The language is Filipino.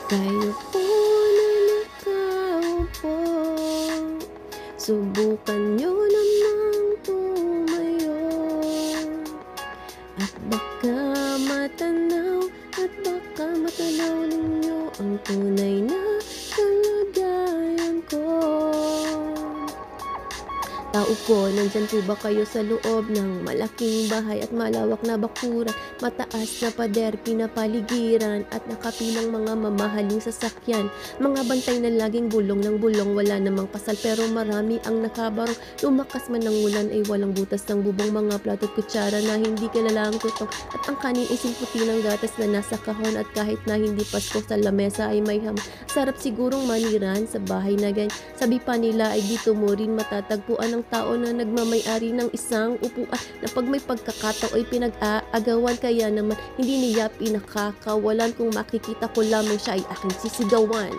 Kayo po na nakaupo, subukan niyo namang tumayo, at baka matanaw ninyo ang tunay na kalagayan ko. Tao po, nandyan po ba kayo sa loob ng malaking bahay at malawak na bakuran, mataas na pader, pinapaligiran at nakapilang mga mamahaling sasakyan, mga bantay na laging bulong ng bulong, wala namang pasal pero marami ang nakabarong, lumakas man ng ulan ay walang butas ng bubong, mga plato at kutsara na hindi kilala ang tutong, at ang kanin ay simputi ng gatas na nasa kahon, at kahit na hindi Pasko sa lamesa ay may hamon. Sarap sigurong maniran sa bahay na ganyan, sabi pa nila ay dito mo rin matatagpuan ng tao na nagmamay-ari ng isang upuan na pag may pagkakataon ay pinag-aagawan, kaya naman hindi niya pinakakawalan, kung makikita ko lamang siya ay aking sisigawan.